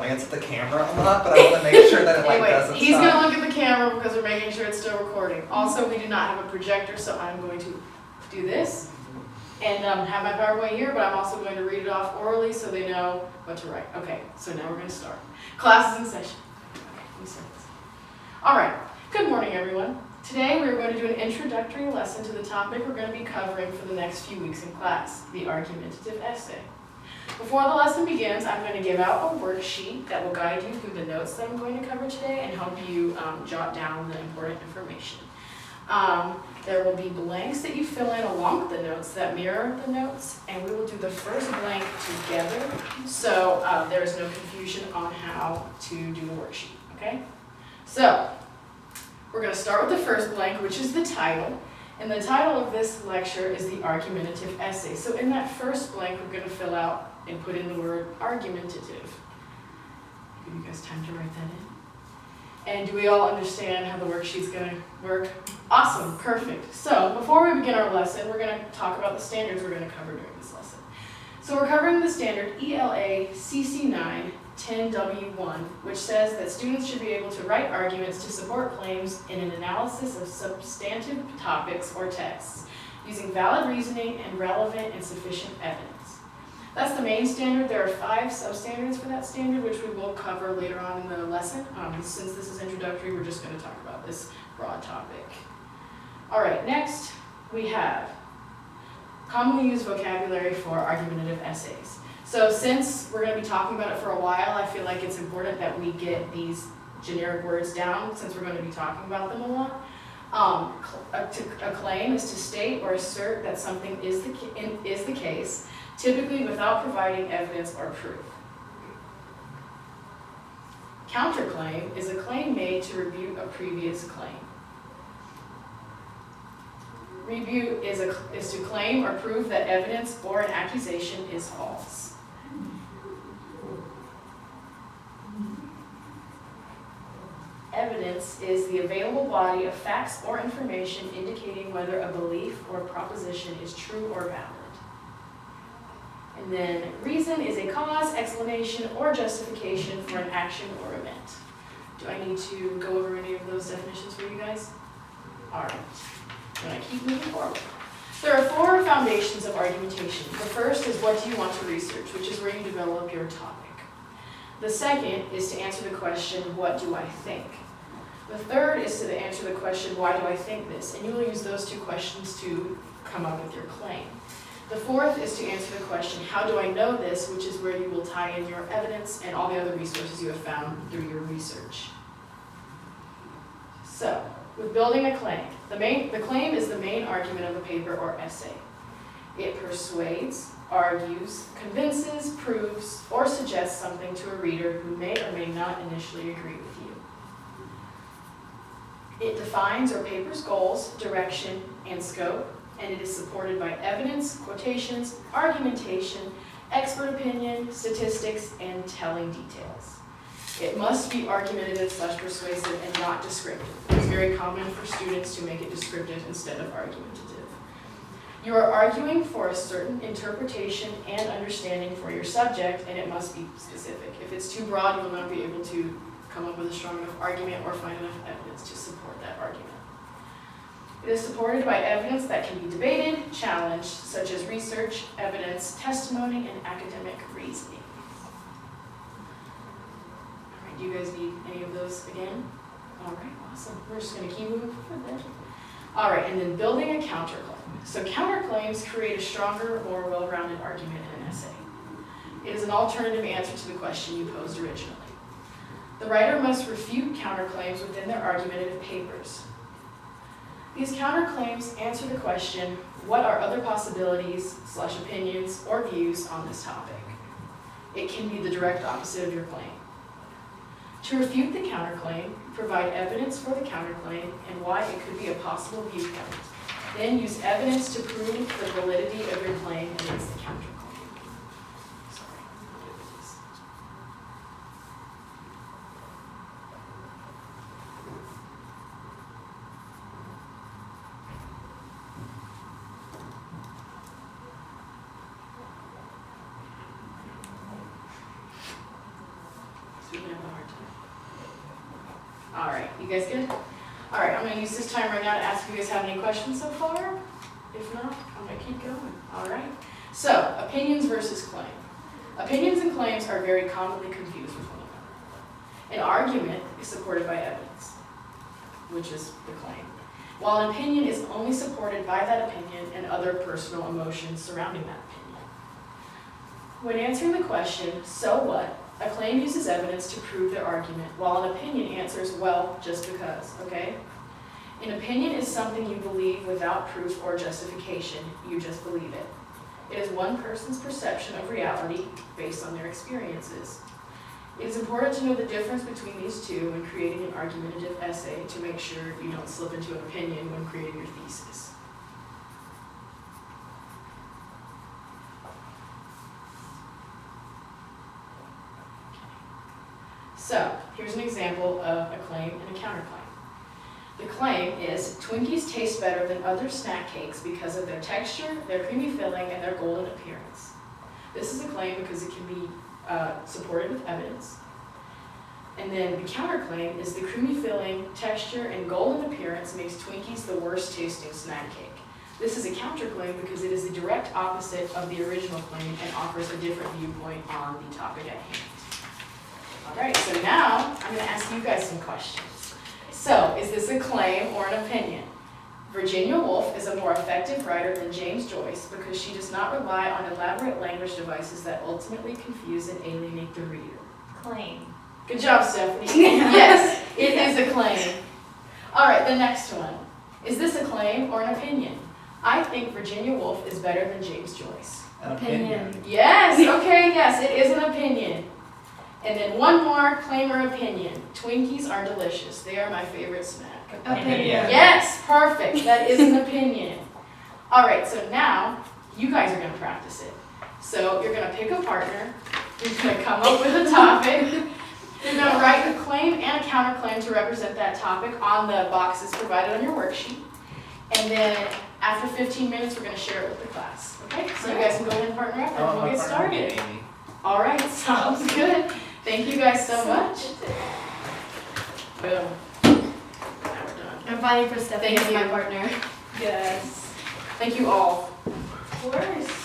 glance at the camera a lot, but I want to make sure that it Anyway, doesn't he's stop. going to look at the camera because we're making sure it's still recording. Also, we do not have a projector, so I'm going to do this and have my PowerPoint here, but I'm also going to read it off orally so they know what to write. Okay, so now we're going to start. Class is in session. Okay, let me start this. All right, good morning, everyone. Today we're going to do an introductory lesson to the topic we're going to be covering for the next few weeks in class, the argumentative essay. Before the lesson begins, I'm going to give out a worksheet that will guide you through the notes that I'm going to cover today and help you jot down the important information. There will be blanks that you fill in along with the notes that mirror the notes, and we will do the first blank together so there is no confusion on how to do the worksheet, okay? So, we're going to start with the first blank, which is the title. And the title of this lecture is the argumentative essay. So in that first blank, we're going to fill out and put in the word argumentative. Give you guys time to write that in. And do we all understand how the worksheet's going to work? Awesome, perfect. So before we begin our lesson, we're going to talk about the standards we're going to cover during this lesson. So we're covering the standard ELA CC9 10W1, which says that students should be able to write arguments to support claims in an analysis of substantive topics or texts, using valid reasoning and relevant and sufficient evidence. That's the main standard. There are 5 substandards for that standard, which we will cover later on in the lesson. Since this is introductory, we're just going to talk about this broad topic. All right, next we have commonly used vocabulary for argumentative essays. So since we're going to be talking about it for a while, I feel like it's important that we get these generic words down since we're going to be talking about them a lot. A claim is to state or assert that something is the case, typically without providing evidence or proof. Counterclaim is a claim made to refute a previous claim. Rebut is to claim or prove that evidence or an accusation is false. Evidence is the available body of facts or information indicating whether a belief or proposition is true or valid. And then reason is a cause, explanation, or justification for an action or event. Do I need to go over any of those definitions for you guys? All right. I'm going to keep moving forward. There are 4 foundations of argumentation. The first is what do you want to research, which is where you develop your topic. The second is to answer the question, what do I think? The third is to answer the question, why do I think this? And you will use those 2 questions to come up with your claim. The fourth is to answer the question, how do I know this, which is where you will tie in your evidence and all the other resources you have found through your research. So, with building a claim, the claim is the main argument of a paper or essay. It persuades, argues, convinces, proves, or suggests something to a reader who may or may not initially agree with you. It defines your paper's goals, direction, and scope, and it is supported by evidence, quotations, argumentation, expert opinion, statistics, and telling details. It must be argumentative/persuasive and not descriptive. It's very common for students to make it descriptive instead of argumentative. You are arguing for a certain interpretation and understanding for your subject, and it must be specific. If it's too broad, you will not be able to come up with a strong enough argument or find enough evidence to support that argument. It is supported by evidence that can be debated, challenged, such as research, evidence, testimony, and academic reasoning. All right, do you guys need any of those again? All right, awesome. We're just going to keep moving forward. All right, and then building a counterclaim. So counterclaims create a stronger, more well-rounded argument in an essay. It is an alternative answer to the question you posed originally. The writer must refute counterclaims within their argumentative papers. These counterclaims answer the question, what are other possibilities/opinions or views on this topic? It can be the direct opposite of your claim. To refute the counterclaim, provide evidence for the counterclaim and why it could be a possible viewpoint. Then use evidence to prove the validity of your claim against the counterclaim. All right, you guys good? All right, I'm gonna use this time right now to ask if you guys have any questions so far. If not, I'm gonna keep going. All right. So, opinions versus claim. Opinions and claims are very commonly confused with one another. An argument is supported by evidence, which is the claim, while an opinion is only supported by that opinion and other personal emotions surrounding that opinion. When answering the question, so what, a claim uses evidence to prove their argument, while an opinion answers, well, just because, okay? An opinion is something you believe without proof or justification, you just believe it. It is one person's perception of reality based on their experiences. It is important to know the difference between these two when creating an argumentative essay to make sure you don't slip into an opinion when creating your thesis. So, here's an example of a claim and a counterclaim. The claim is, Twinkies taste better than other snack cakes because of their texture, their creamy filling, and their golden appearance. This is a claim because it can be supported with evidence. And then the counterclaim is the creamy filling, texture, and golden appearance makes Twinkies the worst tasting snack cake. This is a counterclaim because it is the direct opposite of the original claim and offers a different viewpoint on the topic at hand. All right, so now I'm going to ask you guys some questions. So, is this a claim or an opinion? Virginia Woolf is a more effective writer than James Joyce because she does not rely on elaborate language devices that ultimately confuse and alienate the reader. Claim. Good job, Stephanie. Yes, it is a claim. All right, the next one. Is this a claim or an opinion? I think Virginia Woolf is better than James Joyce. An opinion. Yes, okay, yes, it is an opinion. And then one more, claim or opinion. Twinkies are delicious. They are my favorite snack. Opinion. Yes, perfect. That is an opinion. All right, so now you guys are going to practice it. So you're going to pick a partner. You're going to come up with a topic. You're going to write a claim and a counterclaim to represent that topic on the boxes provided on your worksheet. And then after 15 minutes, we're going to share it with the class. Okay? So you guys can go ahead and partner up and we'll get started. All right, sounds good. Thank you guys so much. Boom. Now we're done. I'm fighting for Stephanie Thank as my you. partner. Yes. Thank you all. Of course.